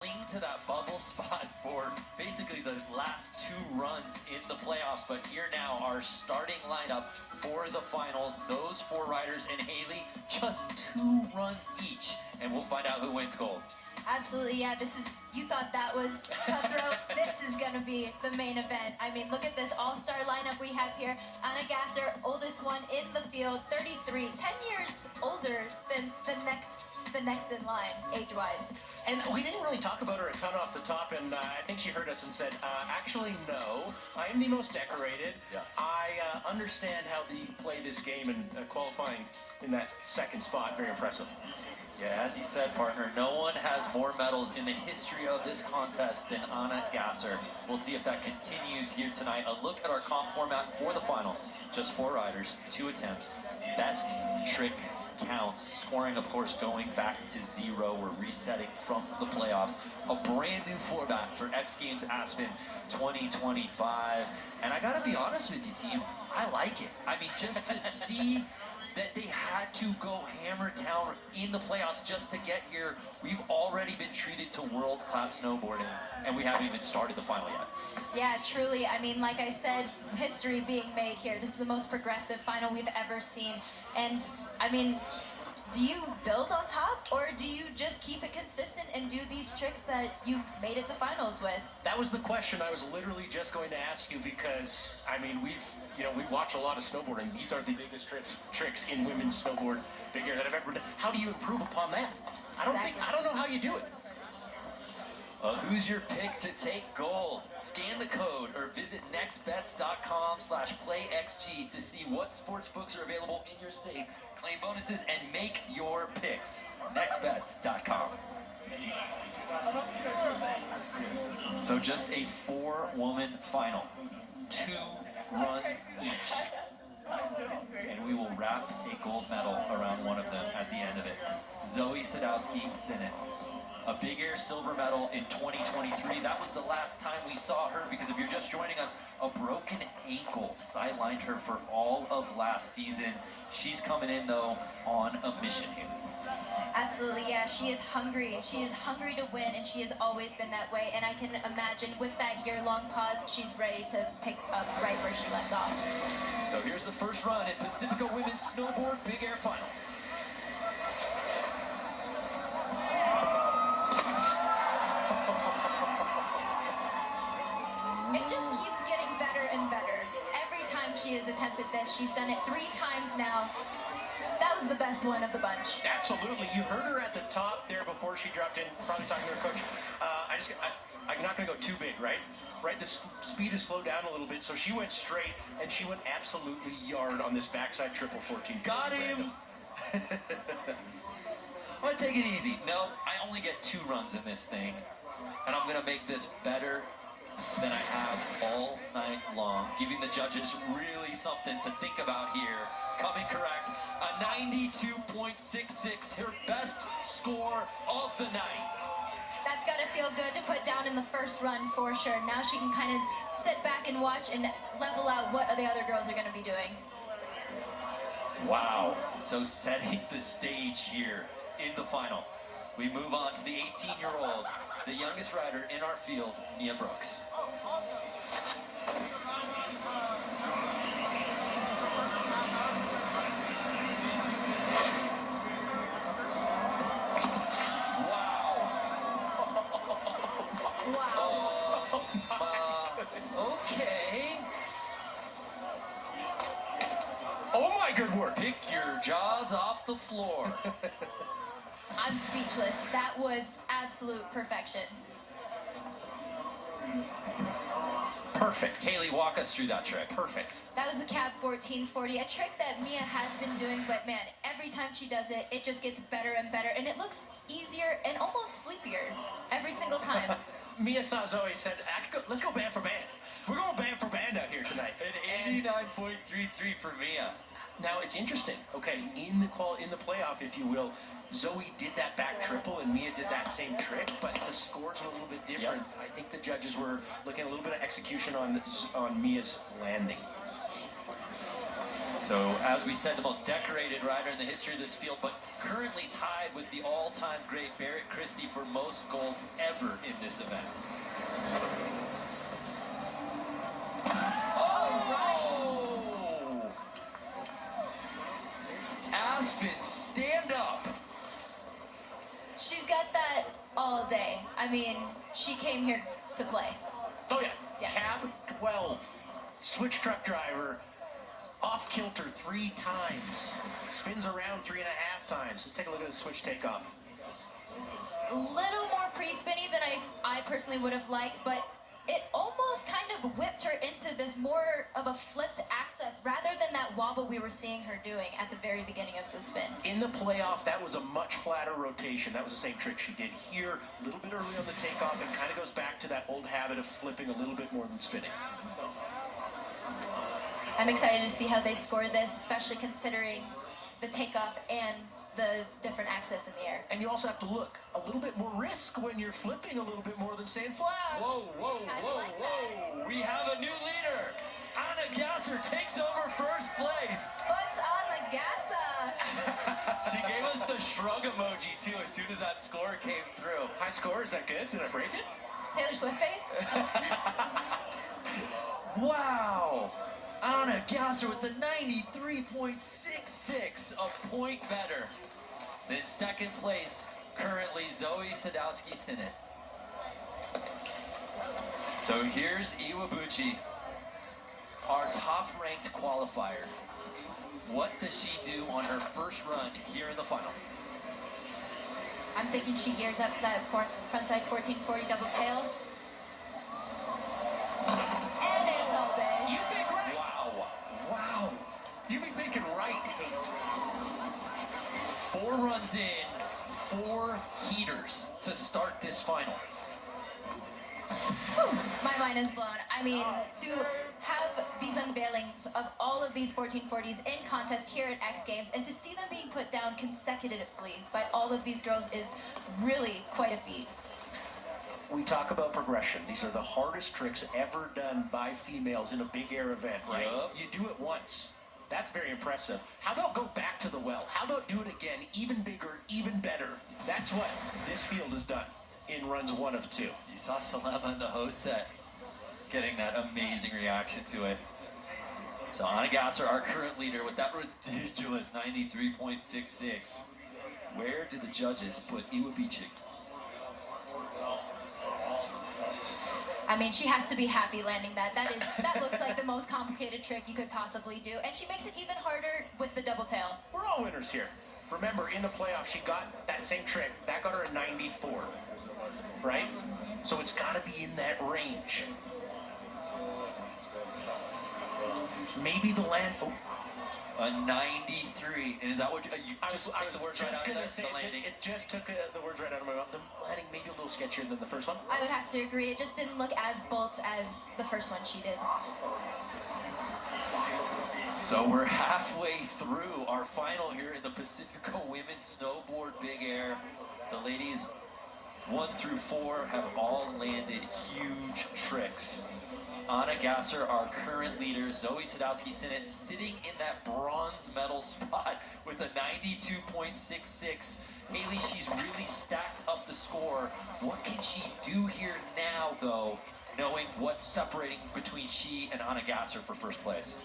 cling to that bubble spot for basically the last two runs in the playoffs. But here now, our starting lineup for the finals. Those four riders and Haley, just 2 runs each, and we'll find out who wins gold. Absolutely, yeah. You thought that was cutthroat. This is going to be the main event. I mean, look at this all-star lineup we have here. Anna Gasser, oldest one in the field, 33, 10 years older than the next in line, age-wise. And we didn't really talk about her a ton off the top, and I think she heard us and said, actually, no, I am the most decorated. Yeah. I understand how they play this game, and qualifying in that second spot, very impressive. Yeah, as you said, partner, no one has more medals in the history of this contest than Anna Gasser. We'll see if that continues here tonight. A look at our comp format for the final. Just 4 riders, 2 attempts. Best trick counts. Scoring, of course, going back to 0. We're resetting from the playoffs. A brand new format for XGames Aspen 2025. And I gotta be honest with you, team, I like it. I mean, just to see that they had to go hammer town in the playoffs just to get here. We've already been treated to world-class snowboarding, and we haven't even started the final yet. Yeah, truly. I mean, like I said, history being made here. This is the most progressive final we've ever seen. And, I mean, do you build on top, or do you just keep it consistent and do these tricks that you made it to finals with? That was the question I was literally just going to ask you, because, I mean, we've watched a lot of snowboarding. These are the biggest tricks in women's snowboard big air that I've ever done. How do you improve upon that? I don't know how you do it. Who's your pick to take gold? Scan the code or visit nextbets.com/playxg to see what sportsbooks are available in your state. Claim bonuses and make your picks. Nextbets.com. So just a 4-woman final. 2 runs each. And we will wrap a gold medal around one of them at the end of it. Zoe Sadowski-Sinnott. A big air silver medal in 2023. That was the last time we saw her, because if you're just joining us, a broken ankle sidelined her for all of last season. She's coming in, though, on a mission here. Absolutely, yeah. She is hungry. She is hungry to win, and she has always been that way. And I can imagine with that year-long pause, she's ready to pick up right where she left off. So here's the first run in Pacifica Women's Snowboard Big Air Final. It just keeps getting better and better. Every time she has attempted this, she's done it 3 times now. That was the best one of the bunch. Absolutely. You heard her at the top there before she dropped in, probably talking to her coach. I'm not going to go too big, right? Right, the speed is slowed down a little bit, so she went straight, and she went absolutely yard on this backside triple 14. Got him! I'm going to take it easy. No, I only get 2 runs in this thing, and I'm going to make this better than I have all night long, giving the judges really something to think about here. Coming correct, a 92.66, her best score of the night. That's got to feel good to put down in the first run for sure. Now she can kind of sit back and watch and level out what the other girls are going to be doing. Wow. So setting the stage here in the final. We move on to the 18-year-old, the youngest rider in our field, Mia Brooks. Okay. Oh my good work. Pick your jaws off the floor. I'm speechless. That was absolute perfection. Perfect. Haley, walk us through that trick. Perfect. That was the cab 1440, a trick that Mia has been doing, but man, every time she does it, it just gets better and better, and it looks easier and almost sleepier every single time. Mia saw Zoe, said, let's go band for band. We're going band for band out here tonight. An 89.33 for Mia. Now, it's interesting. Okay, in the playoff, if you will, Zoe did that back triple and Mia did that same trick, but the scores were a little bit different. Yep. I think the judges were looking at a little bit of execution on Mia's landing. So, as we said, the most decorated rider in the history of this field, but currently tied with the all-time great Barrett Christie for most golds ever in this event. Oh! Aspen, stand up! She's got that all day. I mean, she came here to play. Oh yeah. Yeah. Cab 12. Switch truck driver. Off kilter 3 times. Spins around 3.5 times. Let's take a look at the switch takeoff. A little more pre-spinny than I personally would have liked, but it almost kind of whipped her into this more of a flipped access rather than that wobble we were seeing her doing at the very beginning of the spin. In the playoff, that was a much flatter rotation. That was the same trick she did here. A little bit early on the takeoff, and kind of goes back to that old habit of flipping a little bit more than spinning. I'm excited to see how they score this, especially considering the takeoff and the different access in the air. And you also have to look a little bit more risk when you're flipping a little bit more than staying flat. Whoa, whoa, whoa. We have a new leader. Anna Gasser takes over first place. What's on the gasa? She gave us the shrug emoji too as soon as that score came through. High score, is that good? Did I break it? Taylor Swift face? Wow. Anna Gasser with the 93.66, a point better than second place, currently Zoe Sadowski-Sinnott. So here's Iwabuchi, our top-ranked qualifier. What does she do on her first run here in the final? I'm thinking she gears up that frontside 1440 double tail. And it's all big. You think right. Wow. You be thinking right. 4 runs in, 4 heaters to start this final. Whew, my mind is blown. I mean, to have these unveilings of all of these 1440s in contest here at X Games and to see them being put down consecutively by all of these girls is really quite a feat. We talk about progression. These are the hardest tricks ever done by females in a big air event, right? Yep. You do it once. That's very impressive. How about go back to the well? How about do it again, even bigger, even better? That's what this field has done in runs 1 of 2. You saw Salema in the host set getting that amazing reaction to it. So Anna Gasser, our current leader, with that ridiculous 93.66. Where do the judges put Iwabuchi? I mean, she has to be happy landing that. That looks like the most complicated trick you could possibly do, and she makes it even harder with the double tail. We're all winners here. Remember, in the playoff, she got that same trick. That got her a 94, right? So it's got to be in that range. Maybe the land... Oh. A 93. And is that what you just took the words right out of gonna say the landing? it just took the words right out of my mouth. The landing maybe a little sketchier than the first one. I would have to agree. It just didn't look as bolts as the first one she did. So we're halfway through our final here in the Pacifico Women's Snowboard Big Air. The ladies 1 through 4 have all landed huge tricks. Anna Gasser, our current leader, Zoe Sadowski-Sinnott sitting in that bronze medal spot with a 92.66. Haley, she's really stacked up the score. What can she do here now, though, knowing what's separating between she and Anna Gasser for first place?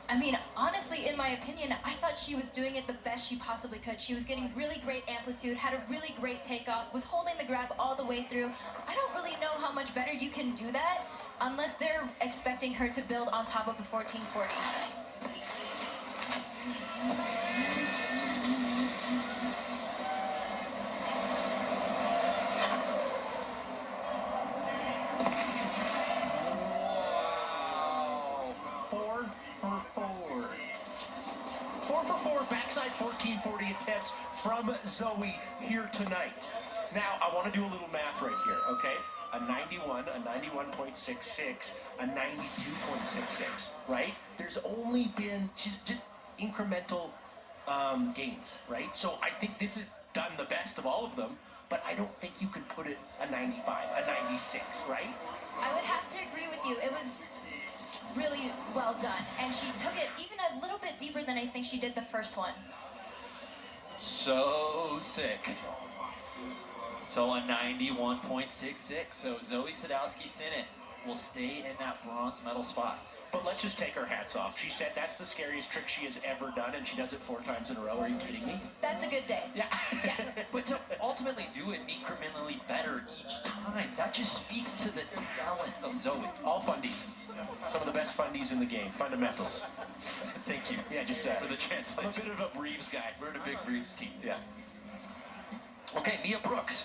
I mean, honestly, in my opinion, I thought she was doing it the best she possibly could. She was getting really great amplitude, had a really great takeoff, was holding the grab all the way through. I don't really know how much better you can do that unless they're expecting her to build on top of the 1440. Backside 1440 attempts from Zoe here tonight. Now, I want to do a little math right here, okay? A 91, a 91.66, a 92.66, right? There's only been just incremental gains, right? So I think this has done the best of all of them, but I don't think you could put it a 95, a 96, right? I would have to agree with you. It was really well done. And she took it even a little bit deeper than I think she did the first one. So sick. So a 91.66. So Zoe Sadowski-Synnott will stay in that bronze medal spot. But let's just take our hats off. She said that's the scariest trick she has ever done, and she does it 4 times in a row. Are you kidding me? That's a good day. Yeah. Yeah. But to ultimately do it incrementally better each time, that just speaks to the talent of Zoe. All fundies. Some of the best fundies in the game. Fundamentals. Thank you. Yeah, just for the translation. I'm a bit of a Breves guy. We're in a big Breves team. Yeah. Okay, Mia Brooks.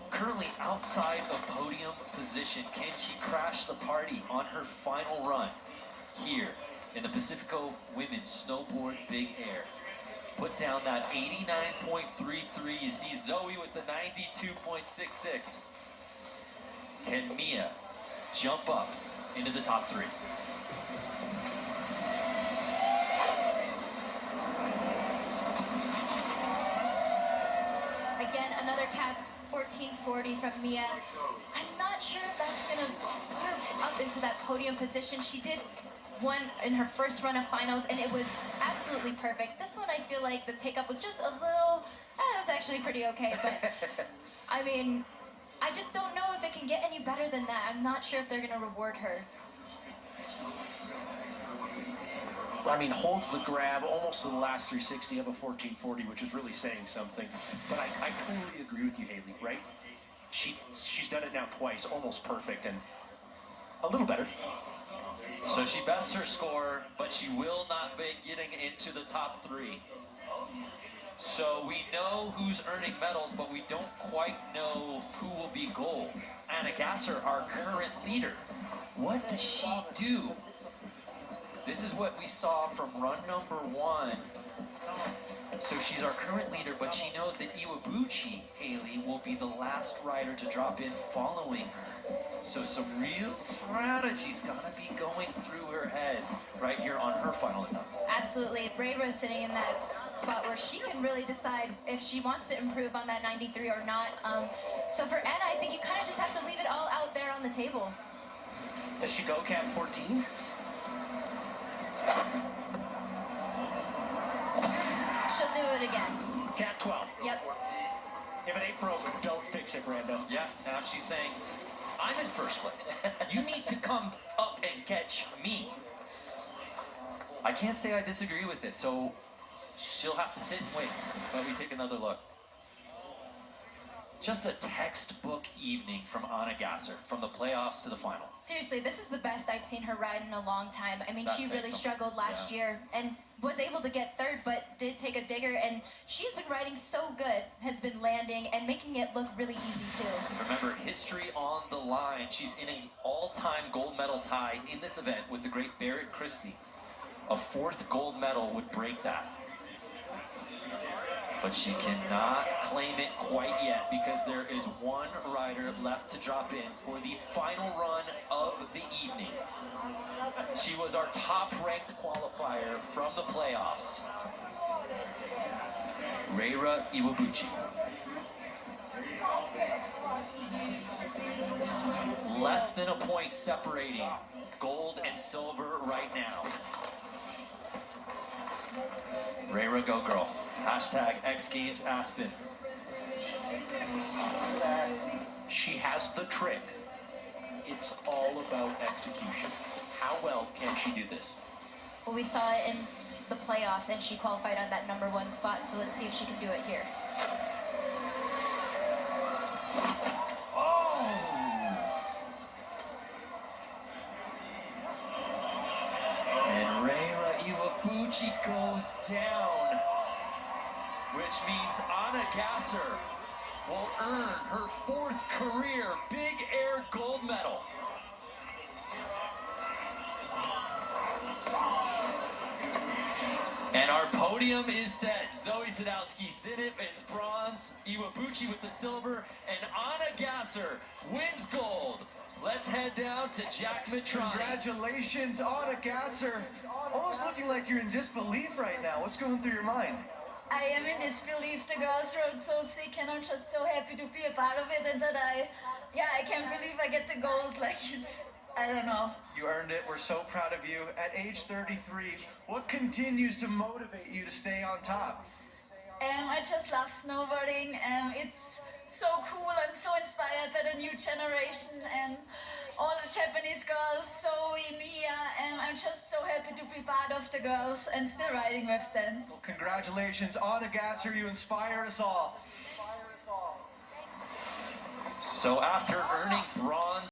Currently outside of podium position. Can she crash the party on her final run here in the Pacifico Women's Snowboard Big Air? Put down that 89.33. You see Zoe with the 92.66. Can Mia jump up into the top 3? Again, another caps 1440 from Mia. I'm not sure if that's gonna put her up into that podium position. She did one in her first run of finals, and it was absolutely perfect. This one, I feel like the take-up was just a little, it was actually pretty okay, but I mean, I just don't know if it can get any better than that. I'm not sure if they're gonna reward her. I mean, holds the grab almost to the last 360 of a 1440, which is really saying something. But I totally agree with you, Haley, right? She's done it now twice, almost perfect, and a little better. So she bests her score, but she will not be getting into the top 3. So we know who's earning medals, but we don't quite know who will be gold. Anna Gasser, our current leader. What does she do? This is what we saw from run number 1. So she's our current leader, but she knows that Iwabuchi, Haley, will be the last rider to drop in following her. So some real strategies gotta be going through her head right here on her final attempt. Absolutely. Brayra is sitting in that spot where she can really decide if she wants to improve on that 93 or not. So for Anna, I think you kind of just have to leave it all out there on the table. Does she go cap 14? She'll do it again. Cap 12. Yep. If it ain't broke, don't fix it, Brando. Yeah, now she's saying, I'm in first place. You need to come up and catch me. I can't say I disagree with it, so she'll have to sit and wait while we take another look. Just a textbook evening from Anna Gasser, from the playoffs to the final. Seriously, this is the best I've seen her ride in a long time. I mean, That's she really it. struggled last year and was able to get 3rd, but did take a digger, and she's been riding so good, has been landing and making it look really easy too. Remember, history on the line. She's in an all-time gold medal tie in this event with the great Barrett Christie. A 4th gold medal would break that. But she cannot claim it quite yet because there is one rider left to drop in for the final run of the evening. She was our top-ranked qualifier from the playoffs. Reira Iwabuchi. Less than a point separating gold and silver right now. Reira, go girl. Hashtag XGames Aspen. She has the trick. It's all about execution. How well can she do this? Well, we saw it in the playoffs, and she qualified on that number 1 spot, so let's see if she can do it here. Oh! And Reira Iwabuchi goes down, which means Anna Gasser will earn her 4th career Big Air gold medal. And our podium is set. Zoe Sadowski-Synnott, it's bronze. Iwabuchi with the silver. And Anna Gasser wins gold. Let's head down to Jack Mitrani. Congratulations, Anna Gasser. Almost looking like you're in disbelief right now. What's going through your mind? I am in disbelief. The girls rode so sick, and I'm just so happy to be a part of it, and that I can't believe I get the gold. Like, I don't know. You earned it. We're so proud of you. At age 33, what continues to motivate you to stay on top? I just love snowboarding. It's so cool. I'm so inspired by the new generation and all the Japanese girls, Zoe, Mia. I'm just so happy to be part of the girls and still riding with them. Well, congratulations, Anna Gasser. You inspire us all. So after earning bronze